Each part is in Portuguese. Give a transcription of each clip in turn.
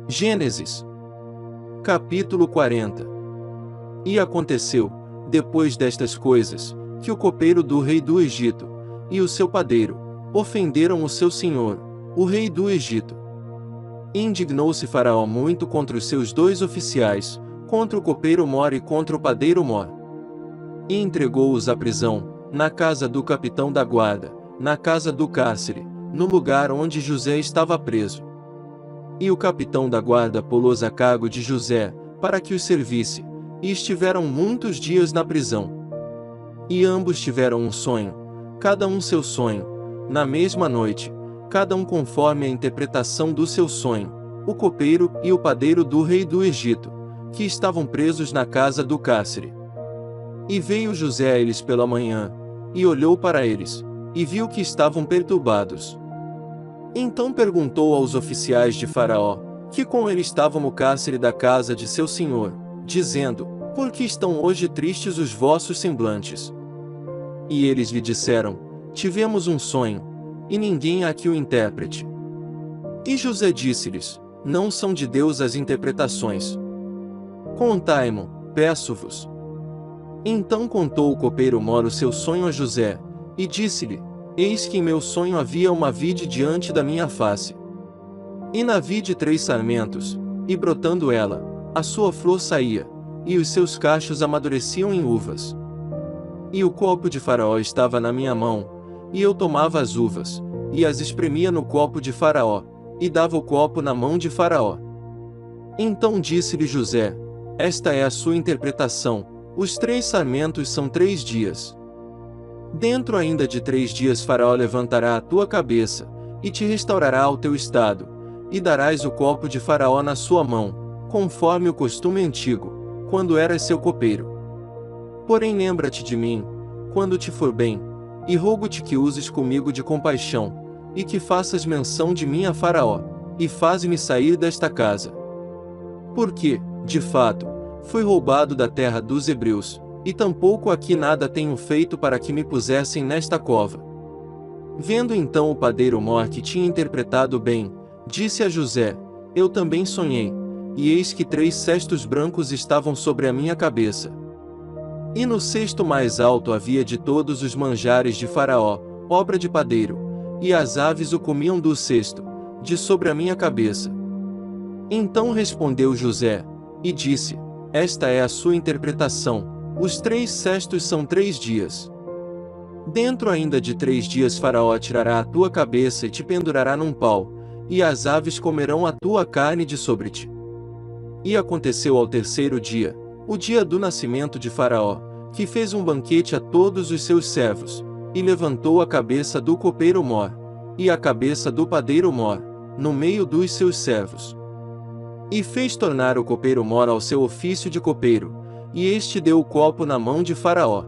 Gênesis, capítulo 40. E aconteceu, depois destas coisas, que o copeiro do rei do Egito, e o seu padeiro, ofenderam o seu senhor, o rei do Egito. Indignou-se Faraó muito contra os seus dois oficiais, contra o copeiro Mor e contra o padeiro Mor. E entregou-os à prisão, na casa do capitão da guarda, na casa do cárcere, no lugar onde José estava preso. E o capitão da guarda pô-los a cargo de José, para que os servisse, e estiveram muitos dias na prisão. E ambos tiveram um sonho, cada um seu sonho, na mesma noite, cada um conforme a interpretação do seu sonho, o copeiro e o padeiro do rei do Egito, que estavam presos na casa do cárcere. E veio José a eles pela manhã, e olhou para eles, e viu que estavam perturbados. Então perguntou aos oficiais de Faraó, que com ele estavam no cárcere da casa de seu senhor, dizendo: Por que estão hoje tristes os vossos semblantes? E eles lhe disseram: Tivemos um sonho, e ninguém há que o interprete. E José disse-lhes: Não são de Deus as interpretações. Contai-mo, peço-vos. Então contou o copeiro Mor o seu sonho a José, e disse-lhe: Eis que em meu sonho havia uma vide diante da minha face. E na vide 3 sarmentos, e brotando ela, a sua flor saía, e os seus cachos amadureciam em uvas. E o copo de Faraó estava na minha mão, e eu tomava as uvas, e as espremia no copo de Faraó, e dava o copo na mão de Faraó. Então disse-lhe José: Esta é a sua interpretação, os 3 sarmentos são 3 dias. Dentro ainda de 3 dias Faraó levantará a tua cabeça, e te restaurará ao teu estado, e darás o copo de Faraó na sua mão, conforme o costume antigo, quando eras seu copeiro. Porém lembra-te de mim, quando te for bem, e rogo-te que uses comigo de compaixão, e que faças menção de mim a Faraó, e faze-me sair desta casa. Porque, de fato, fui roubado da terra dos hebreus, e tampouco aqui nada tenho feito para que me pusessem nesta cova. Vendo então o padeiro Mor que tinha interpretado bem, disse a José: Eu também sonhei, e eis que 3 cestos brancos estavam sobre a minha cabeça. E no cesto mais alto havia de todos os manjares de Faraó, obra de padeiro, e as aves o comiam do cesto, de sobre a minha cabeça. Então respondeu José, e disse: Esta é a sua interpretação. Os 3 cestos são 3 dias. Dentro ainda de 3 dias Faraó tirará a tua cabeça e te pendurará num pau, e as aves comerão a tua carne de sobre ti. E aconteceu ao 3º dia, o dia do nascimento de Faraó, que fez um banquete a todos os seus servos, e levantou a cabeça do copeiro Mor, e a cabeça do padeiro Mor, no meio dos seus servos. E fez tornar o copeiro Mor ao seu ofício de copeiro, e este deu o copo na mão de Faraó.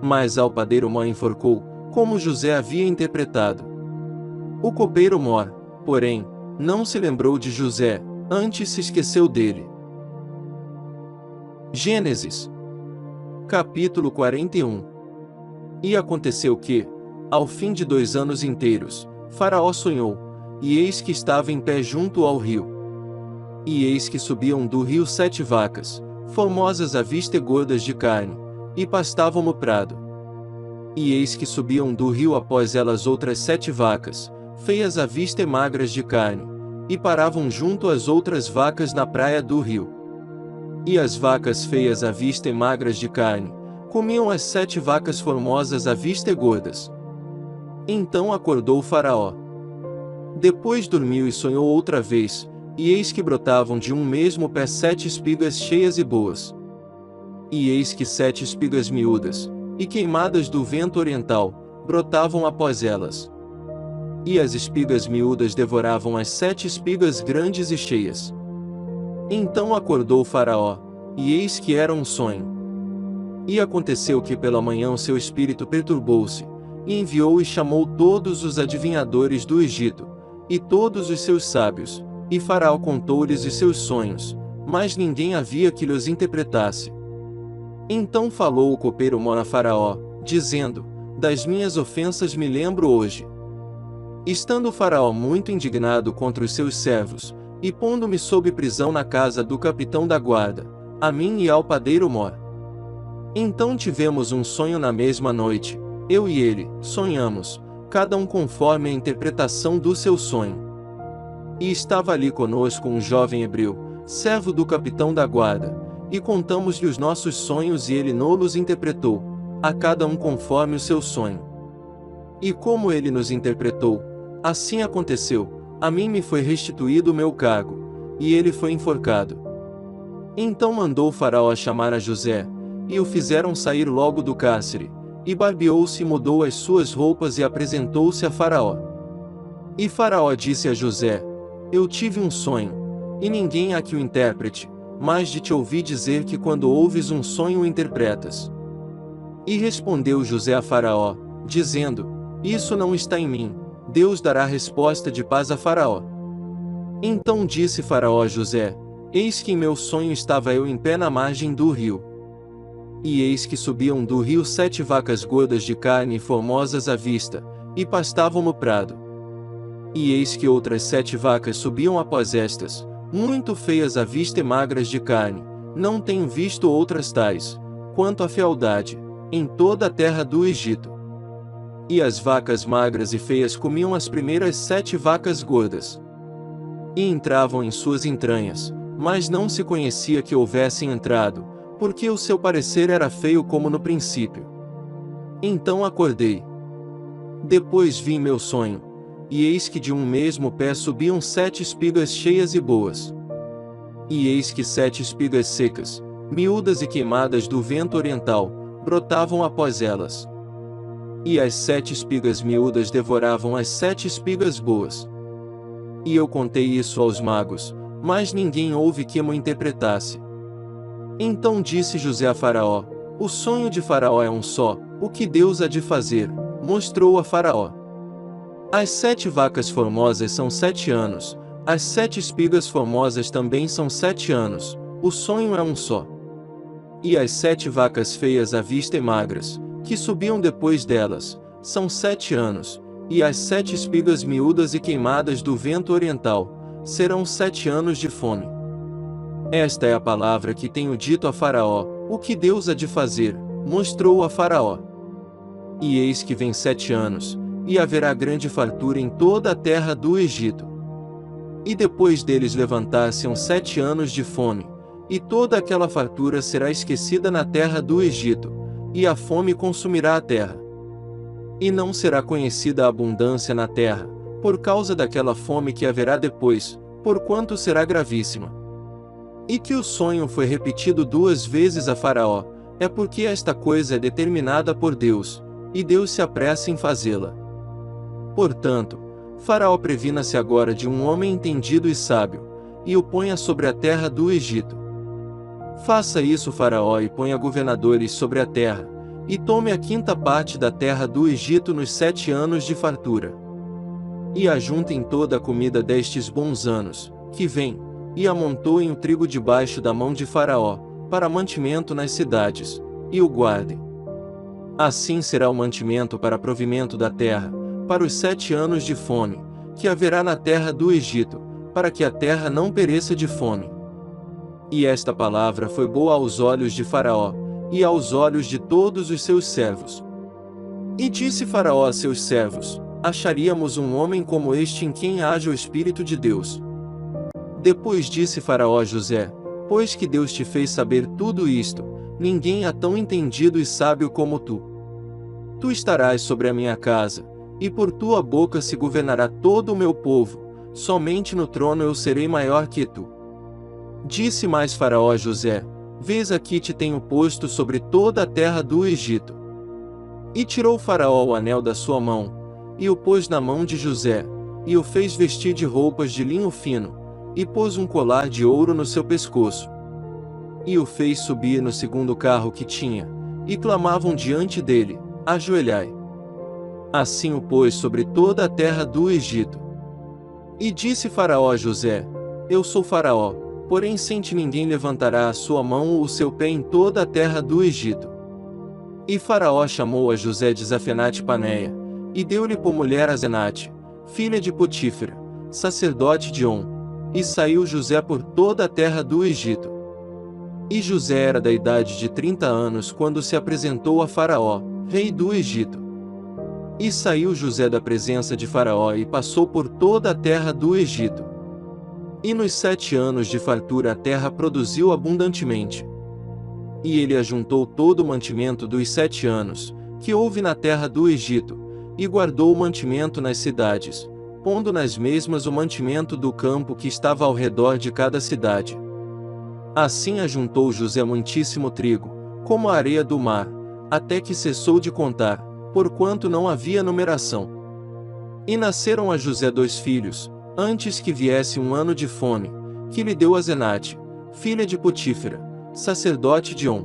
Mas ao padeiro Mor enforcou, como José havia interpretado. O copeiro Mor, porém, não se lembrou de José, antes se esqueceu dele. Gênesis, capítulo 41. E aconteceu que, ao fim de 2 anos inteiros, Faraó sonhou, e eis que estava em pé junto ao rio. E eis que subiam do rio 7 vacas, formosas à vista e gordas de carne, e pastavam no prado. E eis que subiam do rio após elas outras 7 vacas, feias à vista e magras de carne, e paravam junto às outras vacas na praia do rio. E as vacas feias à vista e magras de carne, comiam as 7 vacas formosas à vista e gordas. Então acordou Faraó. Depois dormiu e sonhou outra vez, e eis que brotavam de um mesmo pé 7 espigas cheias e boas. E eis que 7 espigas miúdas, e queimadas do vento oriental, brotavam após elas. E as espigas miúdas devoravam as 7 espigas grandes e cheias. Então acordou Faraó, e eis que era um sonho. E aconteceu que pela manhã o seu espírito perturbou-se, e enviou e chamou todos os adivinhadores do Egito, e todos os seus sábios, e Faraó contou-lhes os seus sonhos, mas ninguém havia que lhes interpretasse. Então falou o copeiro Mor a Faraó, dizendo: Das minhas ofensas me lembro hoje. Estando o Faraó muito indignado contra os seus servos, e pondo-me sob prisão na casa do capitão da guarda, a mim e ao padeiro Mor. Então tivemos um sonho na mesma noite, eu e ele, sonhamos, cada um conforme a interpretação do seu sonho. E estava ali conosco um jovem hebreu, servo do capitão da guarda, e contamos-lhe os nossos sonhos e ele nos interpretou, a cada um conforme o seu sonho. E como ele nos interpretou, assim aconteceu, a mim me foi restituído o meu cargo, e ele foi enforcado. Então mandou Faraó chamar a José, e o fizeram sair logo do cárcere, e barbeou-se e mudou as suas roupas e apresentou-se a Faraó. E Faraó disse a José: Eu tive um sonho, e ninguém há que o interprete, mas de te ouvi dizer que quando ouves um sonho o interpretas. E respondeu José a Faraó, dizendo: Isso não está em mim, Deus dará resposta de paz a Faraó. Então disse Faraó a José: Eis que em meu sonho estava eu em pé na margem do rio. E eis que subiam do rio 7 vacas gordas de carne e formosas à vista, e pastavam no prado. E eis que outras 7 vacas subiam após estas, muito feias à vista e magras de carne, não tenho visto outras tais, quanto à fealdade, em toda a terra do Egito. E as vacas magras e feias comiam as primeiras 7 vacas gordas. E entravam em suas entranhas, mas não se conhecia que houvessem entrado, porque o seu parecer era feio como no princípio. Então acordei. Depois vi meu sonho, e eis que de um mesmo pé subiam 7 espigas cheias e boas. E eis que 7 espigas secas, miúdas e queimadas do vento oriental, brotavam após elas. E as 7 espigas miúdas devoravam as 7 espigas boas. E eu contei isso aos magos, mas ninguém houve que me interpretasse. Então disse José a Faraó: O sonho de Faraó é um só, o que Deus há de fazer, mostrou a Faraó. As 7 vacas formosas são 7 anos, as 7 espigas formosas também são 7 anos, o sonho é um só. E as 7 vacas feias à vista e magras, que subiam depois delas, são 7 anos, e as 7 espigas miúdas e queimadas do vento oriental, serão 7 anos de fome. Esta é a palavra que tenho dito a Faraó, o que Deus há de fazer, mostrou a Faraó. E eis que vem 7 anos, e haverá grande fartura em toda a terra do Egito. E depois deles levantar-se-ão 7 anos de fome, e toda aquela fartura será esquecida na terra do Egito, e a fome consumirá a terra. E não será conhecida a abundância na terra, por causa daquela fome que haverá depois, porquanto será gravíssima. E que o sonho foi repetido 2 vezes a Faraó, é porque esta coisa é determinada por Deus, e Deus se apressa em fazê-la. Portanto, Faraó previna-se agora de um homem entendido e sábio, e o ponha sobre a terra do Egito. Faça isso Faraó e ponha governadores sobre a terra, e tome a 5ª parte da terra do Egito nos 7 anos de fartura. E ajuntem toda a comida destes bons anos, que vêm, e amontoem o trigo debaixo da mão de Faraó, para mantimento nas cidades, e o guardem. Assim será o mantimento para provimento da terra, para os 7 anos de fome, que haverá na terra do Egito, para que a terra não pereça de fome. E esta palavra foi boa aos olhos de Faraó, e aos olhos de todos os seus servos. E disse Faraó a seus servos: Acharíamos um homem como este em quem haja o Espírito de Deus. Depois disse Faraó a José: Pois que Deus te fez saber tudo isto, ninguém há tão entendido e sábio como tu. Tu estarás sobre a minha casa, e por tua boca se governará todo o meu povo, somente no trono eu serei maior que tu. Disse mais Faraó a José: Vês aqui te tenho posto sobre toda a terra do Egito. E tirou Faraó o anel da sua mão, e o pôs na mão de José, e o fez vestir de roupas de linho fino, e pôs um colar de ouro no seu pescoço. E o fez subir no 2º carro que tinha, e clamavam diante dele: Ajoelhai. Assim o pôs sobre toda a terra do Egito. E disse Faraó a José: Eu sou Faraó, porém sem ti ninguém levantará a sua mão ou o seu pé em toda a terra do Egito. E Faraó chamou a José de Zafenate-Paneia, e deu-lhe por mulher a Zenate, filha de Potífera, sacerdote de On, E saiu José por toda a terra do Egito. E José era da idade de 30 anos quando se apresentou a Faraó, rei do Egito. E saiu José da presença de Faraó e passou por toda a terra do Egito. E nos 7 anos de fartura a terra produziu abundantemente. E ele ajuntou todo o mantimento dos 7 anos, que houve na terra do Egito, e guardou o mantimento nas cidades, pondo nas mesmas o mantimento do campo que estava ao redor de cada cidade. Assim ajuntou José muitíssimo trigo, como a areia do mar, até que cessou de contar, porquanto não havia numeração. E nasceram a José 2 filhos, antes que viesse um ano de fome, que lhe deu Asenate, filha de Potífera, sacerdote de On.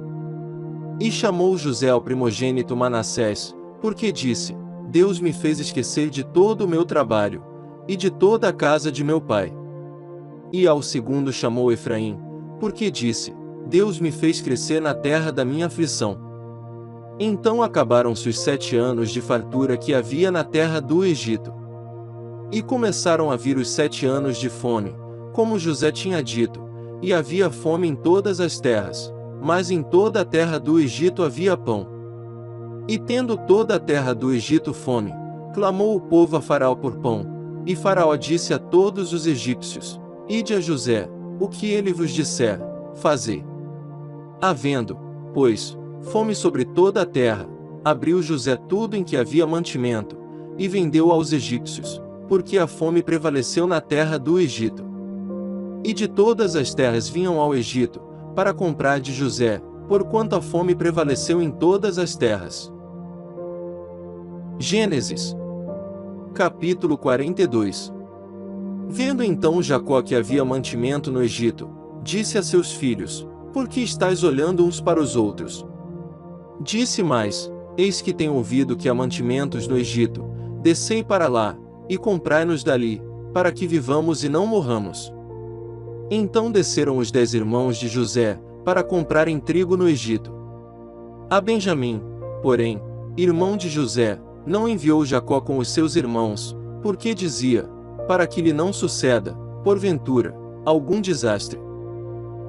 E chamou José ao primogênito Manassés, porque disse: Deus me fez esquecer de todo o meu trabalho, e de toda a casa de meu pai. E ao segundo chamou Efraim, porque disse: Deus me fez crescer na terra da minha aflição. Então acabaram-se os 7 anos de fartura que havia na terra do Egito. E começaram a vir os 7 anos de fome, como José tinha dito, e havia fome em todas as terras, mas em toda a terra do Egito havia pão. E tendo toda a terra do Egito fome, clamou o povo a Faraó por pão, e Faraó disse a todos os egípcios: Ide a José, o que ele vos disser, fazei. Havendo, pois, fome sobre toda a terra, abriu José tudo em que havia mantimento, e vendeu aos egípcios, porque a fome prevaleceu na terra do Egito. E de todas as terras vinham ao Egito, para comprar de José, porquanto a fome prevaleceu em todas as terras. Gênesis capítulo 42. Vendo então Jacó que havia mantimento no Egito, disse a seus filhos: Por que estáis olhando uns para os outros? Disse mais: Eis que tenho ouvido que há mantimentos no Egito, descei para lá, e comprai-nos dali, para que vivamos e não morramos. Então desceram os 10 irmãos de José, para comprarem trigo no Egito. A Benjamim, porém, irmão de José, não enviou Jacó com os seus irmãos, porque dizia: para que lhe não suceda, porventura, algum desastre.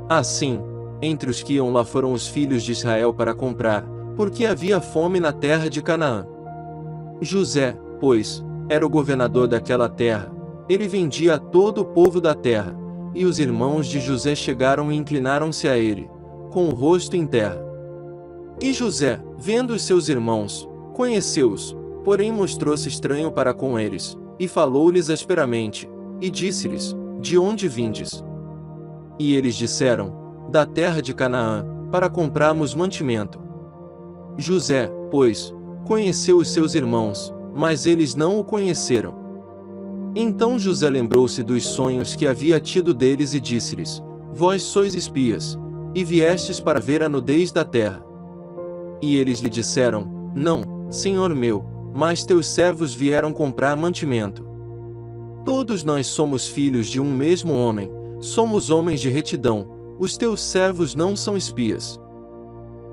Assim, entre os que iam lá foram os filhos de Israel para comprar, porque havia fome na terra de Canaã. José, pois, era o governador daquela terra, ele vendia a todo o povo da terra, e os irmãos de José chegaram e inclinaram-se a ele, com o rosto em terra. E José, vendo os seus irmãos, conheceu-os, porém mostrou-se estranho para com eles, e falou-lhes asperamente, e disse-lhes: De onde vindes? E eles disseram: Da terra de Canaã, para comprarmos mantimento. José, pois, conheceu os seus irmãos, mas eles não o conheceram. Então José lembrou-se dos sonhos que havia tido deles e disse-lhes: Vós sois espias, e viestes para ver a nudez da terra. E eles lhe disseram: Não, senhor meu, mas teus servos vieram comprar mantimento. Todos nós somos filhos de um mesmo homem, somos homens de retidão, os teus servos não são espias.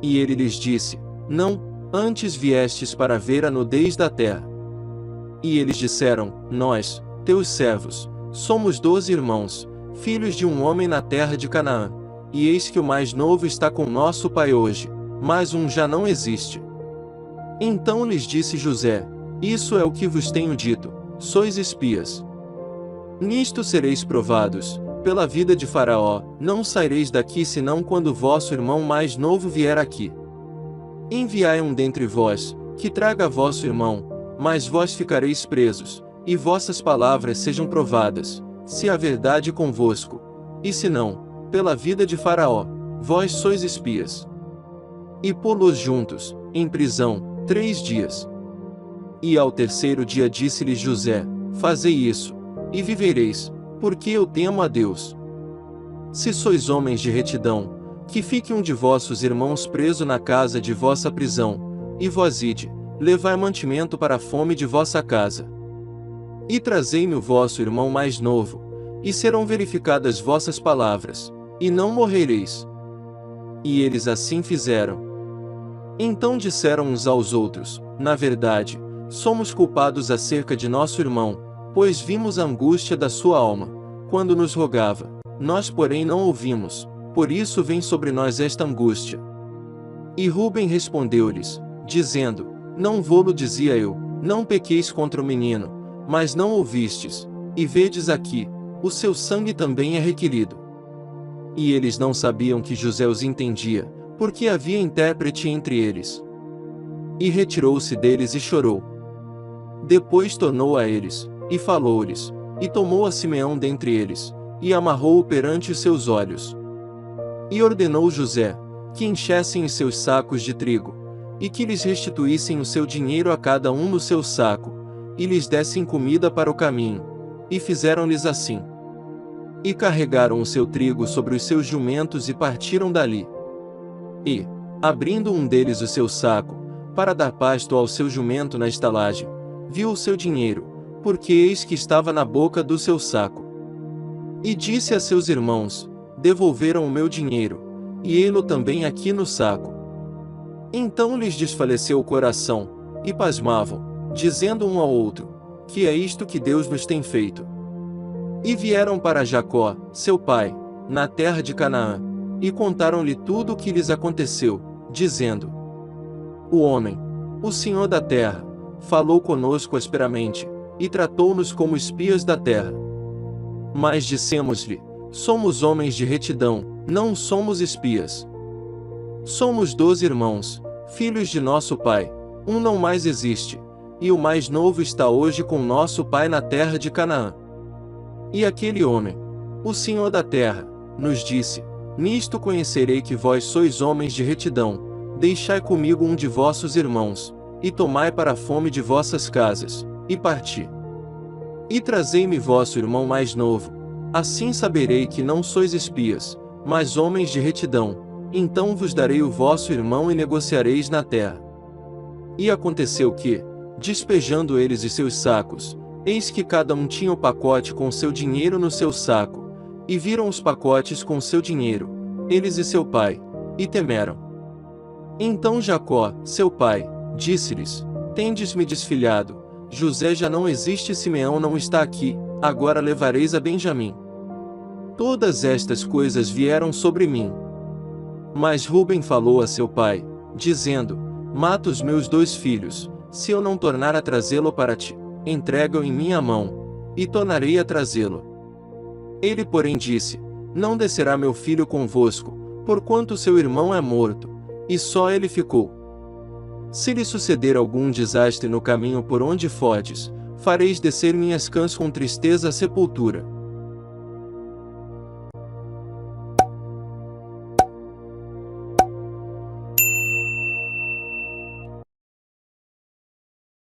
E ele lhes disse: Não, antes viestes para ver a nudez da terra. E eles disseram: Nós, teus servos, somos 12 irmãos, filhos de um homem na terra de Canaã, e eis que o mais novo está com nosso pai hoje, mas um já não existe. Então lhes disse José: Isso é o que vos tenho dito, sois espias. Nisto sereis provados, pela vida de Faraó, não saireis daqui senão quando vosso irmão mais novo vier aqui. Enviai um dentre vós, que traga vosso irmão, mas vós ficareis presos, e vossas palavras sejam provadas, se há verdade convosco, e se não, pela vida de Faraó, vós sois espias. E pô-los juntos, em prisão, 3 dias. E ao 3º dia disse-lhes José: Fazei isso, e vivereis, porque eu temo a Deus. Se sois homens de retidão, que fique um de vossos irmãos preso na casa de vossa prisão, e vós ide, levai mantimento para a fome de vossa casa. E trazei-me o vosso irmão mais novo, e serão verificadas vossas palavras, e não morrereis. E eles assim fizeram. Então disseram uns aos outros: Na verdade, somos culpados acerca de nosso irmão, pois vimos a angústia da sua alma, quando nos rogava. Nós, porém, não ouvimos, por isso vem sobre nós esta angústia. E Rúben respondeu-lhes, dizendo: Não vô-lo dizia eu, não pequeis contra o menino, mas não ouvistes, e vedes aqui, o seu sangue também é requerido. E eles não sabiam que José os entendia, porque havia intérprete entre eles. E retirou-se deles e chorou. Depois tornou a eles, e falou-lhes, e tomou a Simeão dentre eles, e amarrou-o perante os seus olhos. E ordenou José, que enchessem os seus sacos de trigo, e que lhes restituíssem o seu dinheiro a cada um no seu saco, e lhes dessem comida para o caminho. E fizeram-lhes assim. E carregaram o seu trigo sobre os seus jumentos e partiram dali. E, abrindo um deles o seu saco, para dar pasto ao seu jumento na estalagem, viu o seu dinheiro, porque eis que estava na boca do seu saco. E disse a seus irmãos: Devolveram o meu dinheiro, e ei-lo também aqui no saco. Então lhes desfaleceu o coração, e pasmavam, dizendo um ao outro: Que é isto que Deus nos tem feito? E vieram para Jacó, seu pai, na terra de Canaã, e contaram-lhe tudo o que lhes aconteceu, dizendo: O homem, o Senhor da terra, falou conosco asperamente, e tratou-nos como espias da terra. Mas dissemos-lhe: Somos homens de retidão, não somos espias. Somos 12 irmãos, filhos de nosso pai, um não mais existe, e o mais novo está hoje com nosso pai na terra de Canaã. E aquele homem, o Senhor da terra, nos disse: Nisto conhecerei que vós sois homens de retidão, deixai comigo um de vossos irmãos, e tomai para a fome de vossas casas, e parti. E trazei-me vosso irmão mais novo, assim saberei que não sois espias, mas homens de retidão, então vos darei o vosso irmão e negociareis na terra. E aconteceu que, despejando eles os seus sacos, eis que cada um tinha o pacote com seu dinheiro no seu saco, e viram os pacotes com seu dinheiro, eles e seu pai, e temeram. Então Jacó, seu pai, disse-lhes: Tendes-me desfilhado, José já não existe e Simeão não está aqui, agora levareis a Benjamim. Todas estas coisas vieram sobre mim. Mas Rúben falou a seu pai, dizendo: Mata os meus 2 filhos, se eu não tornar a trazê-lo para ti, entrega-o em minha mão, e tornarei a trazê-lo. Ele, porém, disse: Não descerá meu filho convosco, porquanto seu irmão é morto, e só ele ficou. Se lhe suceder algum desastre no caminho por onde fordes, fareis descer minhas cãs com tristeza à sepultura.